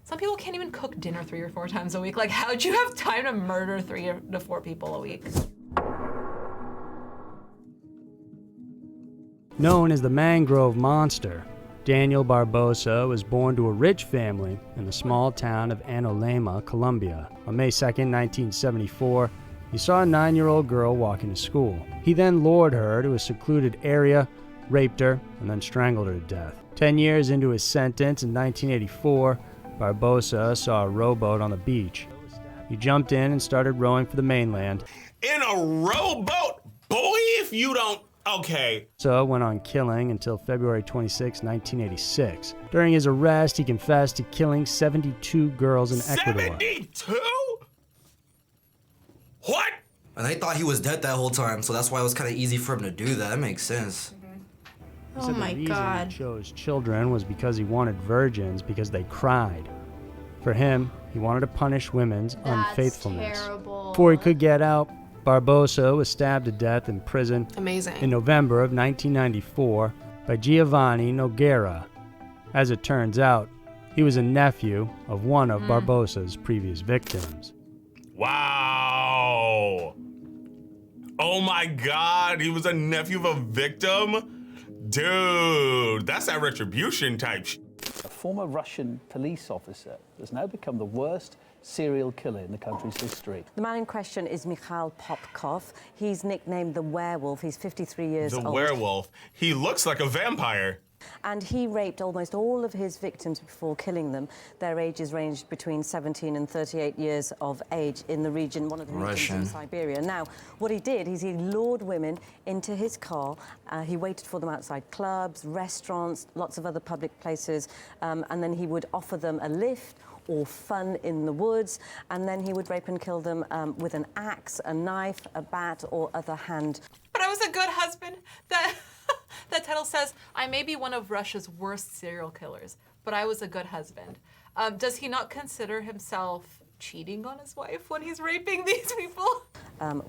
Some people can't even cook dinner 3 or 4 times a week. Like, how'd you have time to murder 3 to 4 people a week? Known as the Mangrove Monster, Daniel Barbosa was born to a rich family in the small town of Anolema, Colombia. On May 2nd, 1974, he saw a 9-year-old girl walking to school. He then lured her to a secluded area, raped her, and then strangled her to death. 10 years into his sentence in 1984, Barbosa saw a rowboat on the beach. He jumped in and started rowing for the mainland. In a rowboat? Boy, if you don't... Okay. So went on killing until February 26, 1986. During his arrest, he confessed to killing 72 girls in Ecuador. 72? What? And they thought he was dead that whole time, so that's why it was kind of easy for him to do that. That makes sense. He said the reason he chose children was because he wanted virgins because they cried. For him, he wanted to punish women's unfaithfulness. Terrible. Before he could get out, Barbosa was stabbed to death in prison in November of 1994 by Giovanni Noguera. As it turns out, he was a nephew of one of Barbosa's previous victims. Wow. Oh my God, he was a nephew of a victim? Dude, that's that retribution type shit. A former Russian police officer has now become the worst serial killer in the country's history. The man in question is Mikhail Popkov. He's nicknamed the Werewolf. He's 53 years old. The Werewolf. He looks like a vampire. And he raped almost all of his victims before killing them. Their ages ranged between 17 and 38 years of age in the region, one of the regions in Siberia. Now, what he did is he lured women into his car. He waited for them outside clubs, restaurants, lots of other public places, and then he would offer them a lift or fun in the woods, and then he would rape and kill them with an axe, a knife, a bat, or other hand. But I was a good husband. That title says, I may be one of Russia's worst serial killers, but I was a good husband. Does he not consider himself cheating on his wife when he's raping these people?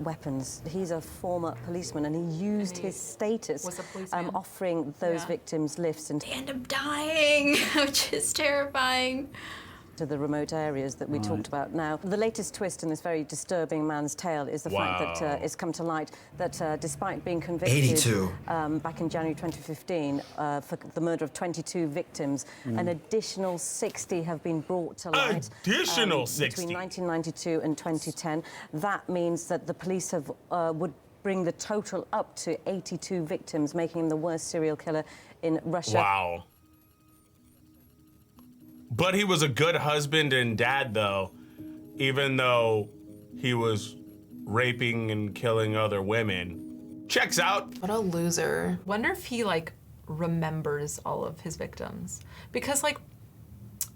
Weapons. He's a former policeman, and he used his status offering those victims lifts. And they end up dying, which is terrifying. To the remote areas that we talked about now. The latest twist in this very disturbing man's tale is the fact that it's come to light that despite being convicted back in January 2015 for the murder of 22 victims, an additional 60 have been brought to light. Additional 60? Between 1992 and 2010. That means that the police have would bring the total up to 82 victims, making him the worst serial killer in Russia. Wow. But he was a good husband and dad, though, even though he was raping and killing other women. Checks out. What a loser. Wonder if he, like, remembers all of his victims. Because, like,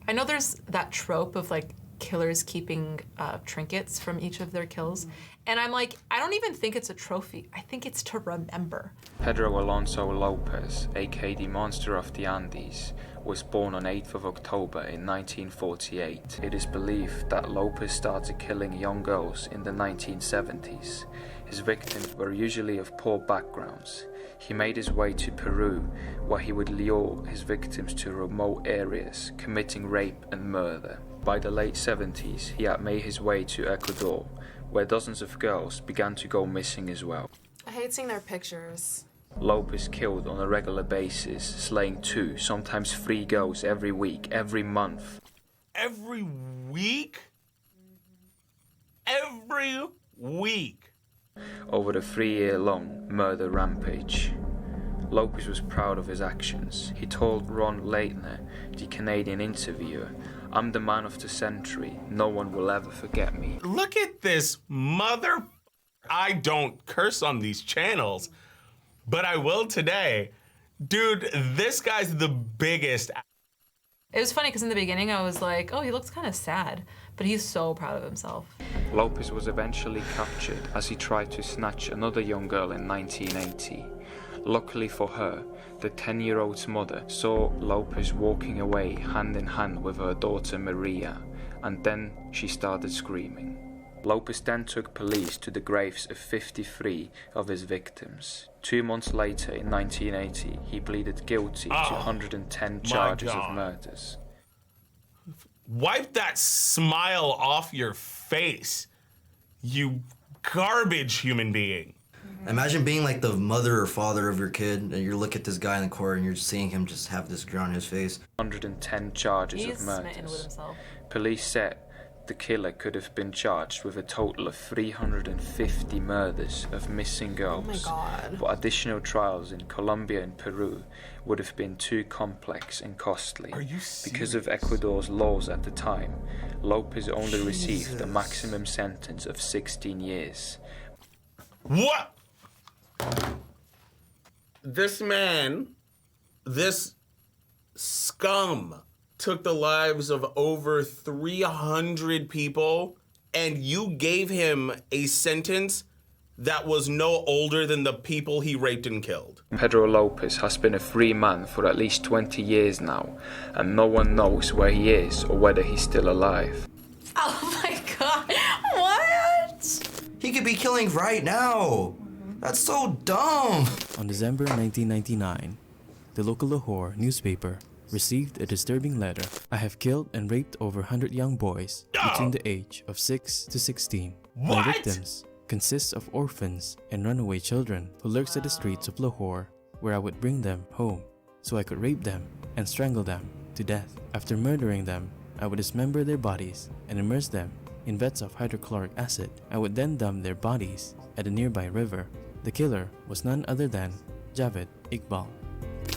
I know there's that trope of, like, killers keeping trinkets from each of their kills. And I'm like, I don't even think it's a trophy. I think it's to remember. Pedro Alonso Lopez, aka the Monster of the Andes, was born on 8th of October in 1948. It is believed that Lopez started killing young girls in the 1970s. His victims were usually of poor backgrounds. He made his way to Peru, where he would lure his victims to remote areas, committing rape and murder. By the late 70s, he had made his way to Ecuador, where dozens of girls began to go missing as well. I hate seeing their pictures. Lopez killed on a regular basis, slaying 2, sometimes 3 girls every week, every month. Every week? Every week? Over the 3-year-long murder rampage. Lopez was proud of his actions. He told Ron Leitner, the Canadian interviewer, "I'm the man of the century. No one will ever forget me." Look at this mother... I don't curse on these channels, but I will today. Dude, this guy's the biggest. It was funny because in the beginning I was like, oh, he looks kind of sad, but he's so proud of himself. Lopez was eventually captured as he tried to snatch another young girl in 1980. Luckily for her, the 10-year-old's mother saw Lopez walking away hand in hand with her daughter Maria, and then she started screaming. Lopez then took police to the graves of 53 of his victims. 2 months later, in 1980, he pleaded guilty to 110 charges of murders. Wipe that smile off your face, you garbage human being. Imagine being like the mother or father of your kid, and you look at this guy in the court and you're seeing him just have this grin on his face. 110 charges He's of smitten with murders. himself. Police said the killer could have been charged with a total of 350 murders of missing girls. God. But additional trials in Colombia and Peru would have been too complex and costly. Are you Because of serious? Ecuador's laws at the time, Lopez only received a maximum sentence of 16 years. What? This man, this scum, took the lives of over 300 people, and you gave him a sentence that was no older than the people he raped and killed. Pedro Lopez has been a free man for at least 20 years now, and no one knows where he is or whether he's still alive. Oh my god. What? He could be killing right now. That's so dumb. On December 1999, the local Lahore newspaper received a disturbing letter. I have killed and raped over 100 young boys between the age of 6 to 16. My What? victims consist of orphans and runaway children who lurks at the streets of Lahore, where I would bring them home so I could rape them and strangle them to death. After murdering them, I would dismember their bodies and immerse them in vats of hydrochloric acid. I would then dump their bodies at a nearby river. The killer was none other than Javed Iqbal.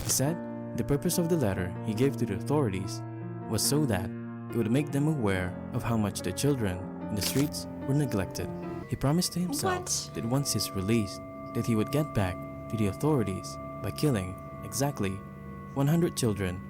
He said the purpose of the letter he gave to the authorities was so that it would make them aware of how much the children in the streets were neglected. He promised to himself that once he's released, that he would get back to the authorities by killing exactly 100 children.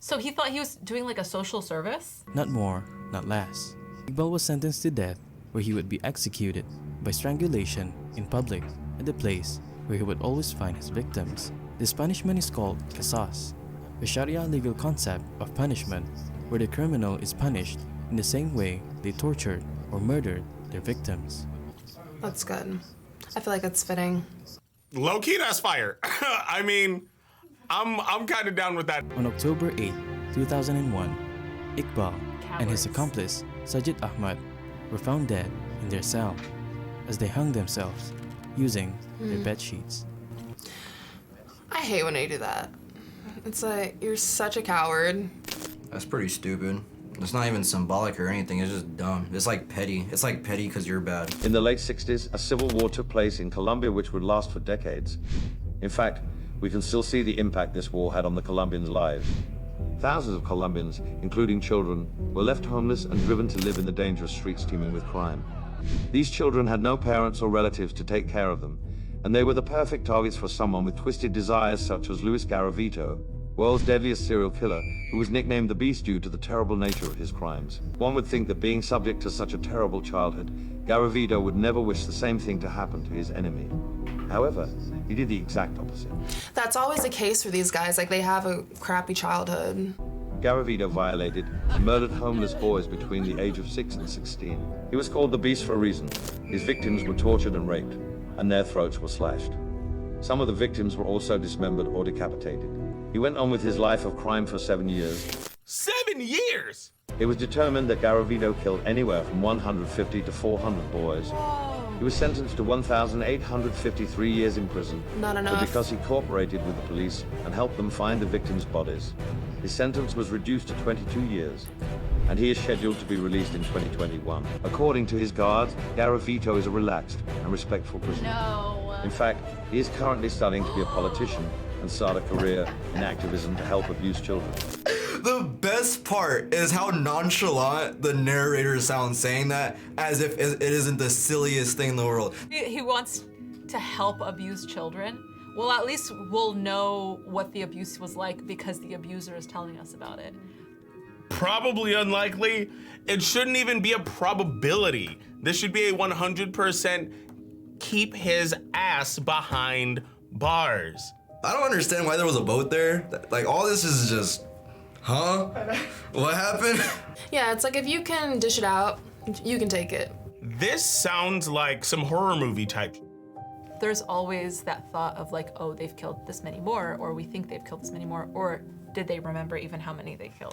So he thought he was doing like a social service? Not more, not less. Iqbal was sentenced to death, where he would be executed by strangulation in public at the place where he would always find his victims. This punishment is called qisas, a Sharia legal concept of punishment where the criminal is punished in the same way they tortured or murdered their victims. That's good. I feel like it's fitting. Low-key, that's fire. I mean, I'm kind of down with that. On October 8, 2001, Iqbal and his Cowards. accomplice Sajid Ahmad were found dead in their cell as they hung themselves using their bed sheets. I hate when they do that. It's like, you're such a coward. That's pretty stupid. It's not even symbolic or anything, it's just dumb. It's like petty. It's like petty because you're bad. In the late 60s, a civil war took place in Colombia which would last for decades. In fact, we can still see the impact this war had on the Colombians' lives. Thousands of Colombians, including children, were left homeless and driven to live in the dangerous streets teeming with crime. These children had no parents or relatives to take care of them, and they were the perfect targets for someone with twisted desires such as Luis Garavito, world's deadliest serial killer, who was nicknamed the Beast due to the terrible nature of his crimes. One would think that being subject to such a terrible childhood, Garavito would never wish the same thing to happen to his enemy. However, he did the exact opposite. That's always the case for these guys. Like, they have a crappy childhood. Garavito violated and murdered homeless boys between the age of 6 and 16. He was called the Beast for a reason. His victims were tortured and raped, and their throats were slashed. Some of the victims were also dismembered or decapitated. He went on with his life of crime for 7 years. 7 years? It was determined that Garavito killed anywhere from 150 to 400 boys. He was sentenced to 1,853 years in prison. Not enough. But because he cooperated with the police and helped them find the victims' bodies, his sentence was reduced to 22 years, and he is scheduled to be released in 2021. According to his guards, Garavito is a relaxed and respectful prisoner. No. In fact, he is currently studying to be a politician and start a career in activism to help abused children. The best part is how nonchalant the narrator sounds saying that, as if it isn't the silliest thing in the world. He wants to help abused children. Well, at least we'll know what the abuse was like because the abuser is telling us about it. Probably unlikely. It shouldn't even be a probability. This should be a 100% keep his ass behind bars. I don't understand why there was a boat there. Like, all this is just, huh? What happened? Yeah, it's like, if you can dish it out, you can take it. This sounds like some horror movie type. There's always that thought of like, oh, they've killed this many more, or we think they've killed this many more, or did they remember even how many they killed?